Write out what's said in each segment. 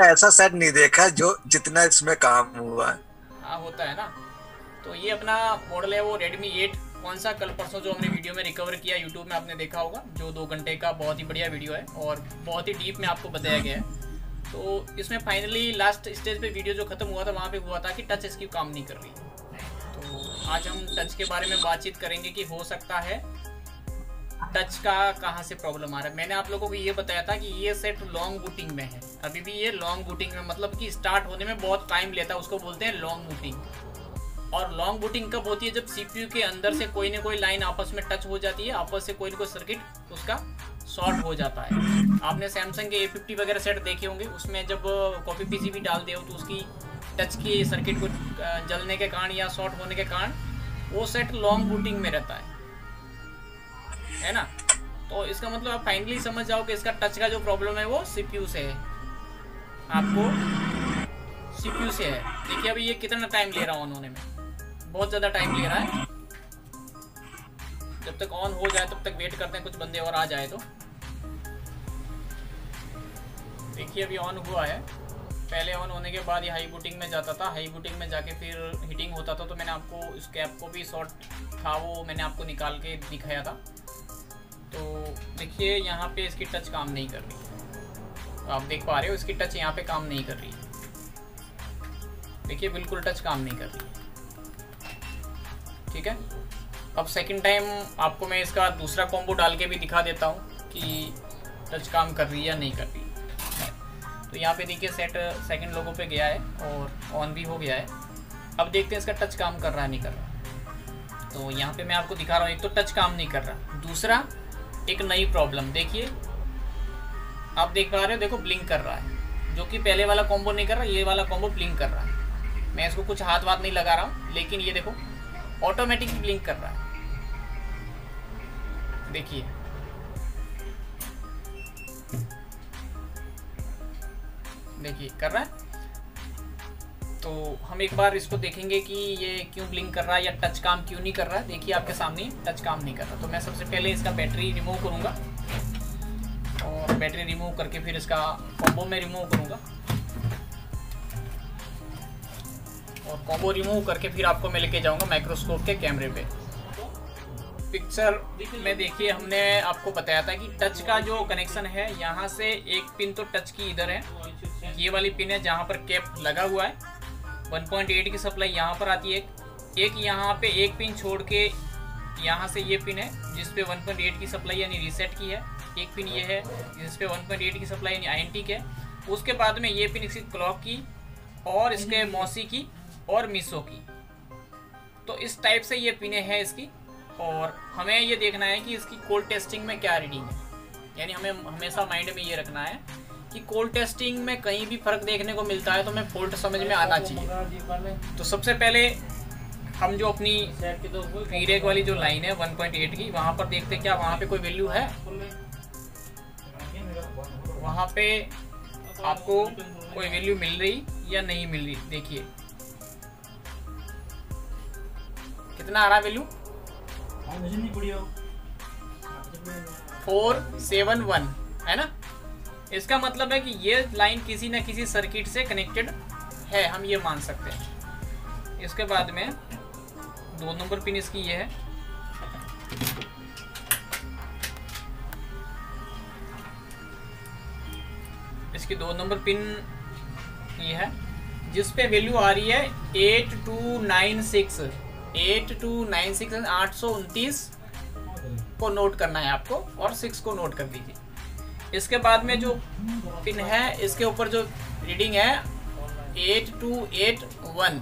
ऐसा सेट नहीं देखा जो जितना इसमें काम हुआ है। हाँ होता है ना। तो ये अपना मॉडल है वो Redmi 8, कौन सा कल परसों जो हमने वीडियो में रिकवर किया यूट्यूब में आपने देखा होगा, जो 2 घंटे का बहुत ही बढ़िया वीडियो है और बहुत ही डीप में आपको बताया गया है। तो इसमें फाइनली लास्ट स्टेज पे वीडियो जो ख़त्म हुआ था वहाँ पे हुआ था कि टच इसकी काम नहीं कर रही। तो आज हम टच के बारे में बातचीत करेंगे कि हो सकता है टच का कहाँ से प्रॉब्लम आ रहा है। मैंने आप लोगों को ये बताया था कि ये सेट लॉन्ग बूटिंग में है, अभी भी ये लॉन्ग बूटिंग में, मतलब कि स्टार्ट होने में बहुत टाइम लेता है, उसको बोलते हैं लॉन्ग बूटिंग। और लॉन्ग बूटिंग कब होती है? जब सीपीयू के अंदर से कोई ना कोई लाइन आपस में टच हो जाती है, आपस से कोई ना कोई सर्किट उसका शॉर्ट हो जाता है। आपने सैमसंग के A50 वगैरह सेट देखे होंगे, उसमें जब कॉपी पीसीबी डाल दे हो तो उसकी टच की सर्किट को जलने के कारण या शॉर्ट होने के कारण वो सेट लॉन्ग बूटिंग में रहता है ना। तो इसका मतलब आप फाइनली समझ जाओ कि इसका टच का जो प्रॉब्लम है वो सीपीयू से है, आपको सीपीयू से है। देखिए अभी ये कितना टाइम ले रहा है ऑन होने में, बहुत ज़्यादा टाइम ले रहा है। जब तक ऑन हो जाए तब तक वेट करते हैं, कुछ बंदे और आ जाए तो। देखिए अभी ऑन हुआ है, पहले ऑन होने के बाद ये हाई बूटिंग में जाता था, हाई बूटिंग में जाके फिर हीटिंग होता था। तो मैंने आपको इस कैप को भी शॉर्ट था वो मैंने आपको निकाल के दिखाया था। तो देखिए यहाँ पे इसकी टच काम नहीं कर रही, तो आप देख पा रहे हो इसकी टच यहाँ पे काम नहीं कर रही है। देखिए बिल्कुल टच काम नहीं कर रही है, ठीक है। अब सेकंड टाइम आपको मैं इसका दूसरा कॉम्बो डाल के भी दिखा देता हूँ कि टच काम कर रही है या नहीं कर रही है। तो यहाँ पे देखिए सेट सेकंड लोगों पे गया है और ऑन भी हो गया है। अब देखते हैं इसका टच काम कर रहा है नहीं कर रहा। तो यहाँ पे मैं आपको दिखा रहा हूँ, एक तो टच काम नहीं कर रहा, दूसरा एक नई प्रॉब्लम देखिए, आप देख पा रहे हो, देखो ब्लिंक कर रहा है, जो कि पहले वाला कॉम्बो नहीं कर रहा, ये वाला कॉम्बो ब्लिंक कर रहा है। मैं इसको कुछ हाथ वाथ नहीं लगा रहा हूँ, लेकिन ये देखो ऑटोमेटिक ब्लिंक कर रहा है। देखिए देखिए कर रहा है। तो हम एक बार इसको देखेंगे कि ये क्यों ब्लिंक कर रहा है या टच काम क्यों नहीं कर रहा है। देखिए आपके सामने टच काम नहीं कर रहा। तो मैं सबसे पहले इसका बैटरी रिमूव करूँगा और बैटरी रिमूव करके फिर इसका कॉम्बो में रिमूव करूँगा और कॉम्बो रिमूव करके फिर आपको मैं लेके जाऊँगा माइक्रोस्कोप के कैमरे पे। पिक्चर में देखिए हमने आपको बताया था कि टच का जो कनेक्शन है, यहाँ से एक पिन तो टच की इधर है, ये वाली पिन है जहाँ पर कैप लगा हुआ है। 1.8 की सप्लाई यहाँ पर आती है, एक यहाँ पे एक पिन छोड़ के यहाँ से ये पिन है जिस पे 1.8 की सप्लाई यानी रीसेट की है, एक पिन ये है जिस पे 1.8 की सप्लाई यानी आईएनटी है। उसके बाद में ये पिन इसकी क्लॉक की और इसके मौसी की और मिसो की। तो इस टाइप से ये पिनें हैं इसकी, और हमें ये देखना है कि इसकी कोल्ड टेस्टिंग में क्या रीडिंग है। यानी हमें हमेशा माइंड में ये रखना है कि कोल्ड टेस्टिंग में कहीं भी फर्क देखने को मिलता है तो हमें फॉल्ट समझ में आना चाहिए। तो सबसे पहले हम जो अपनी फीडबैक वाली जो लाइन है 1.8 की, वहाँ पर देखते क्या वहाँ पे कोई वैल्यू है, वहाँ पे आपको कोई वैल्यू मिल रही या नहीं मिल रही। देखिए कितना आ रहा वैल्यू, 471 है ना। इसका मतलब है कि ये लाइन किसी न किसी सर्किट से कनेक्टेड है, हम ये मान सकते हैं। इसके बाद में 2 नंबर पिन इसकी ये है, इसकी 2 नंबर पिन ये है जिस पे वैल्यू आ रही है 8296 829 को नोट करना है आपको और 6 को नोट कर दीजिए। इसके बाद में जो पिन है इसके ऊपर जो रीडिंग है 8281,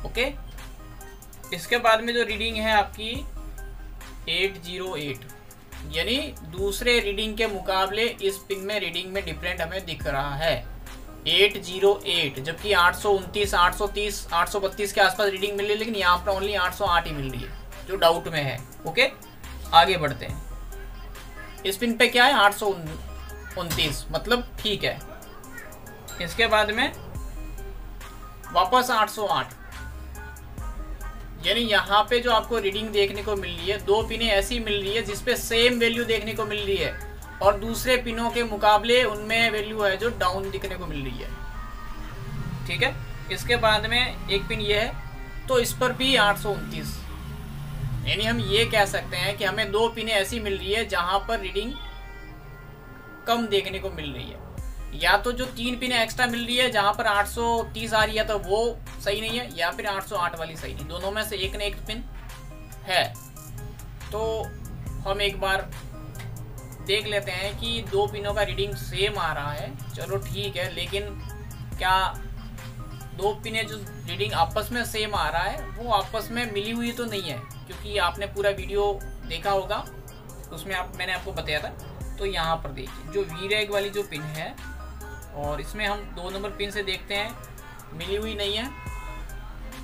ओके। इसके बाद में जो रीडिंग है आपकी 808, यानी दूसरे रीडिंग के मुकाबले इस पिन में रीडिंग में डिफरेंट हमें दिख रहा है 808, जबकि 829 830 832 के आसपास रीडिंग मिल रही है, लेकिन यहाँ पर ओनली 808 ही मिल रही है जो डाउट में है, ओके। आगे बढ़ते हैं। इस पिन पे क्या है 829, मतलब ठीक है। इसके बाद में वापस 808, यानी यहाँ पे जो आपको रीडिंग देखने को मिल रही है 2 पिनें ऐसी मिल रही है जिसपे सेम वैल्यू देखने को मिल रही है और दूसरे पिनों के मुकाबले उनमें वैल्यू है जो डाउन दिखने को मिल रही है। ठीक है, इसके बाद में एक पिन ये है, तो इस पर भी 829, यानी हम ये कह सकते हैं कि हमें दो पिनें ऐसी मिल रही है जहां पर रीडिंग कम देखने को मिल रही है। या तो जो 3 पिनें एक्स्ट्रा मिल रही है जहां पर 830 आ रही है तो वो सही नहीं है, या फिर 808 वाली सही नहीं, दोनों में से एक न एक पिन है। तो हम एक बार देख लेते हैं कि दो पिनों का रीडिंग सेम आ रहा है, चलो ठीक है, लेकिन क्या दो पिनें जो रीडिंग आपस में सेम आ रहा है वो आपस में मिली हुई तो नहीं है? क्योंकि आपने पूरा वीडियो देखा होगा, उसमें मैंने आपको बताया था। तो यहाँ पर देखिए जो वीरैग वाली जो पिन है, और इसमें हम 2 नंबर पिन से देखते हैं, मिली हुई नहीं है।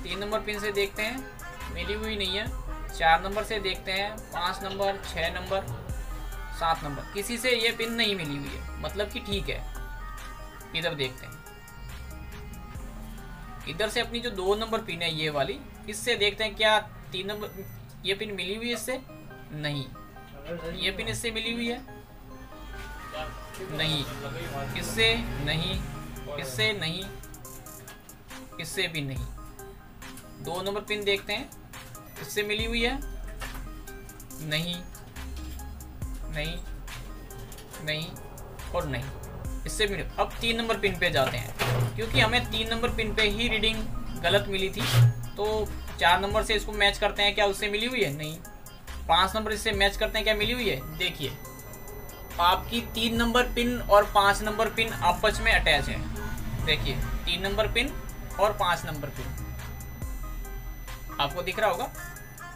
3 नंबर पिन से देखते हैं, मिली हुई नहीं है। 4 नंबर से देखते हैं, 5 नंबर, 6 नंबर, 7 नंबर, किसी से ये पिन नहीं मिली हुई है, मतलब कि ठीक है। इधर देखते हैं, इधर से अपनी जो 2 नंबर पिन है ये वाली, इससे देखते हैं क्या 3 नंबर ये पिन मिली हुई है इससे? नहीं। ये पिन इससे मिली हुई है? नहीं। इससे नहीं, इससे नहीं, इससे भी नहीं। 2 नंबर पिन देखते हैं, इससे मिली हुई है? नहीं, नहीं, नहीं और नहीं, इससे भी नहीं। अब 3 नंबर पिन पे जाते हैं, क्योंकि हमें 3 नंबर पिन पे ही रीडिंग गलत मिली थी, तो 4 नंबर से इसको मैच करते हैं, क्या उससे मिली हुई है? नहीं। 5 नंबर इससे मैच करते हैं, क्या मिली हुई है? देखिए आपकी 3 नंबर पिन और 5 नंबर पिन आपस में अटैच है। देखिए 3 नंबर पिन और 5 नंबर पिन आपको दिख रहा होगा।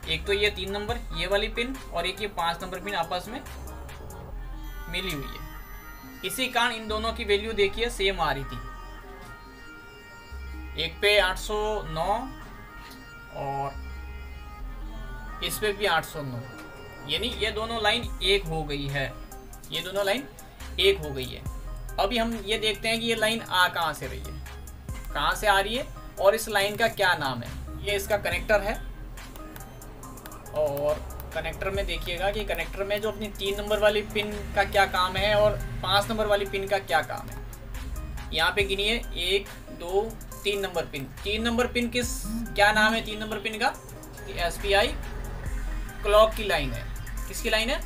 एक तो ये 3 नंबर ये वाली पिन और एक ये 5 नंबर पिन आपस में मिली हुई है। इसी कारण इन दोनों की वैल्यू देखिए सेम आ रही थी, एक पे 809 और इस पे भी 809, यानी ये दोनों लाइन एक हो गई है, ये दोनों लाइन एक हो गई है। अभी हम ये देखते हैं कि ये लाइन आ कहाँ से रही है, कहाँ से आ रही है और इस लाइन का क्या नाम है। ये इसका कनेक्टर है, और कनेक्टर में देखिएगा कि कनेक्टर में जो अपनी 3 नंबर वाली पिन का क्या काम है और 5 नंबर वाली पिन का क्या काम है। यहाँ पे गिनिए 1 2 3 नंबर पिन। 3 नंबर पिन किस क्या नाम है 3 नंबर पिन का? SPI क्लॉक की लाइन है। किसकी लाइन है?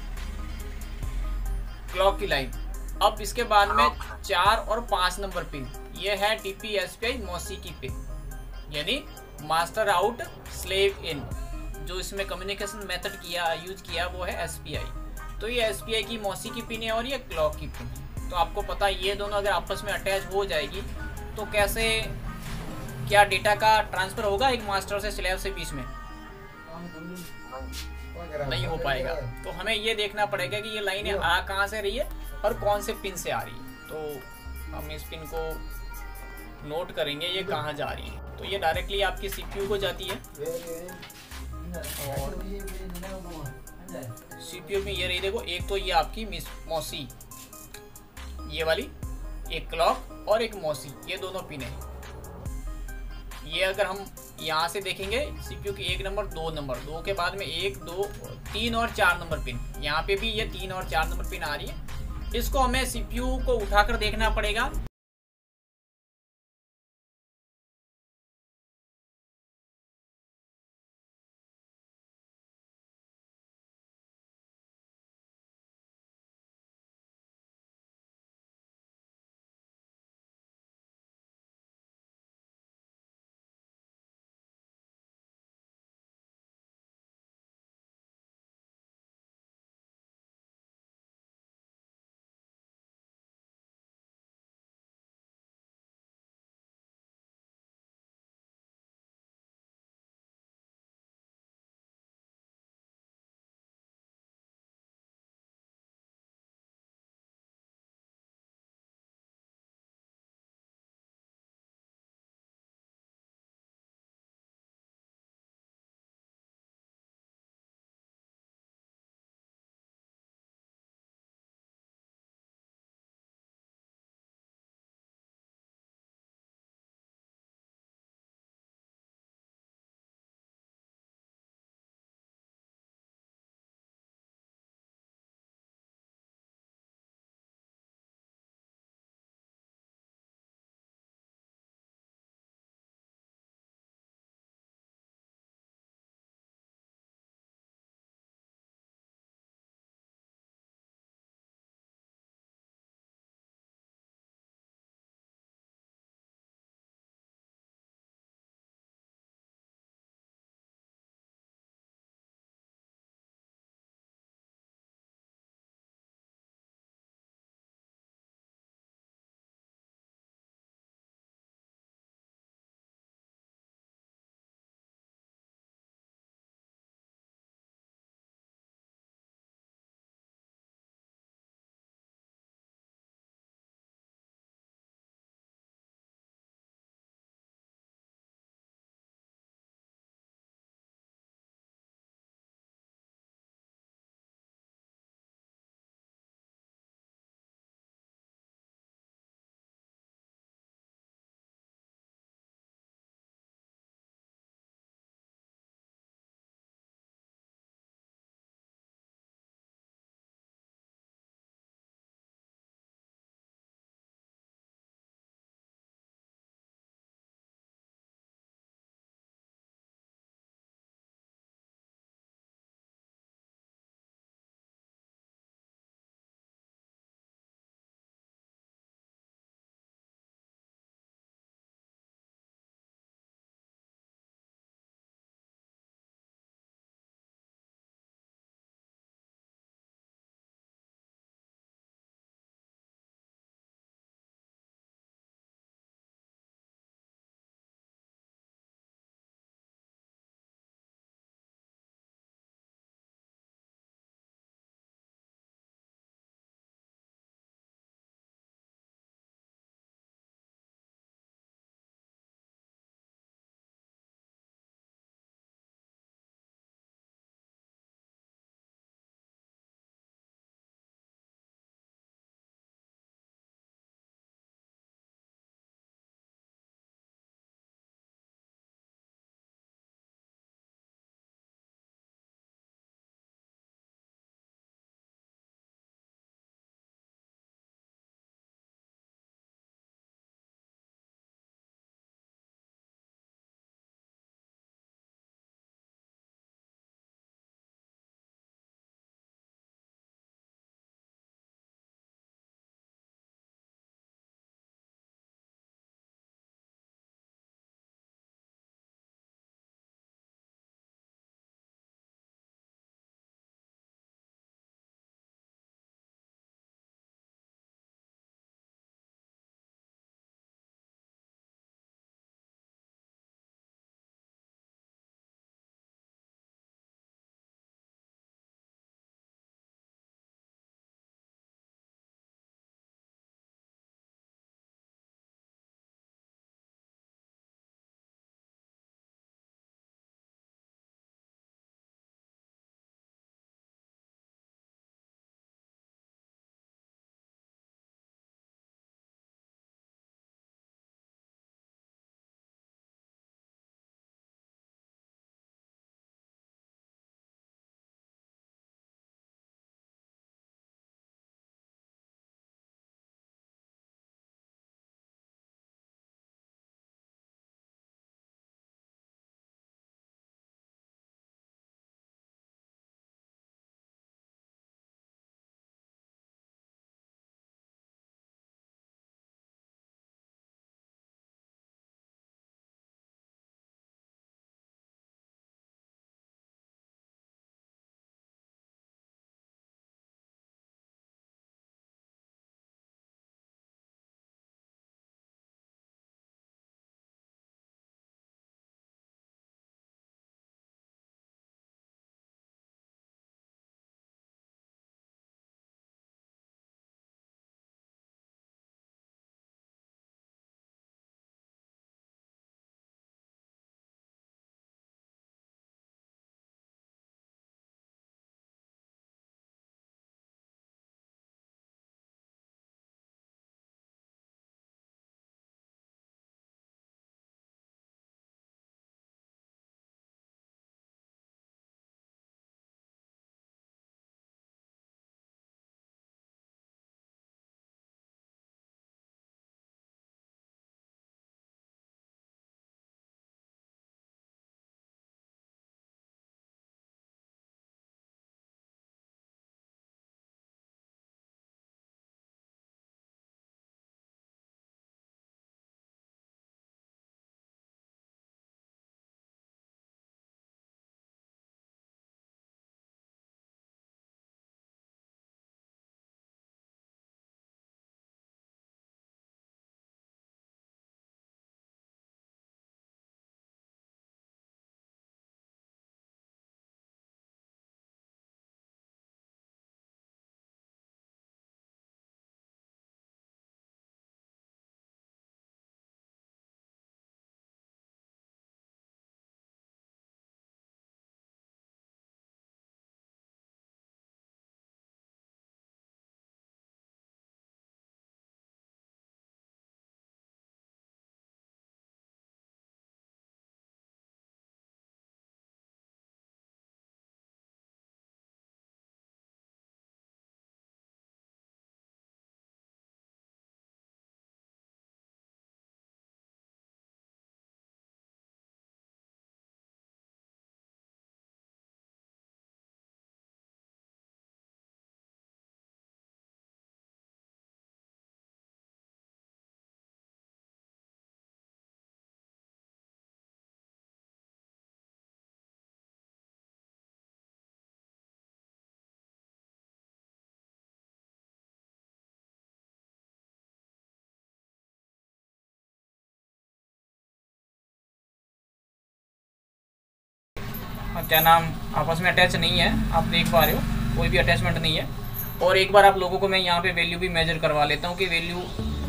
क्लॉक की लाइन। अब इसके बाद में 4 और 5 नंबर पिन, ये है TP SPI मॉसी की पिन, यानी मास्टर आउट स्लेव इन। जो इसमें कम्युनिकेशन मेथड यूज किया वो है SPI। तो ये SPI की मॉसी की पिन है और ये क्लॉक की पिन है। तो आपको पता है ये दोनों अगर आपस में अटैच हो जाएगी तो कैसे क्या डेटा का ट्रांसफर होगा एक मास्टर से स्लेव से बीच में? नहीं हो पाएगा। तो हमें ये देखना पड़ेगा कि ये लाइन आ कहाँ से रही है और कौन से पिन से आ रही है। तो हम इस पिन को नोट करेंगे ये कहाँ जा रही है। तो ये डायरेक्टली आपकी CPU को जाती है, और CPU में ये रही, देखो एक तो ये आपकी मॉसी ये वाली, एक क्लॉक और एक मॉसी, ये दोनों पिन है। ये अगर हम यहाँ से देखेंगे CPU की 1 नंबर 2 नंबर, 2 के बाद में 1 2 3 और 4 नंबर पिन, यहाँ पे भी ये 3 और 4 नंबर पिन आ रही है। इसको हमें CPU को उठाकर देखना पड़ेगा क्या नाम आपस में अटैच नहीं है, आप देख पा रहे हो कोई भी अटैचमेंट नहीं है। और एक बार आप लोगों को मैं यहाँ पे वैल्यू भी मेजर करवा लेता हूँ कि वैल्यू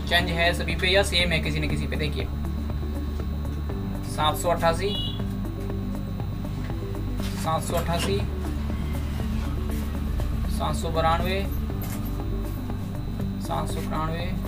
चेंज है सभी पे या सेम है किसी न किसी पे। देखिए 788, 792, 792, 793,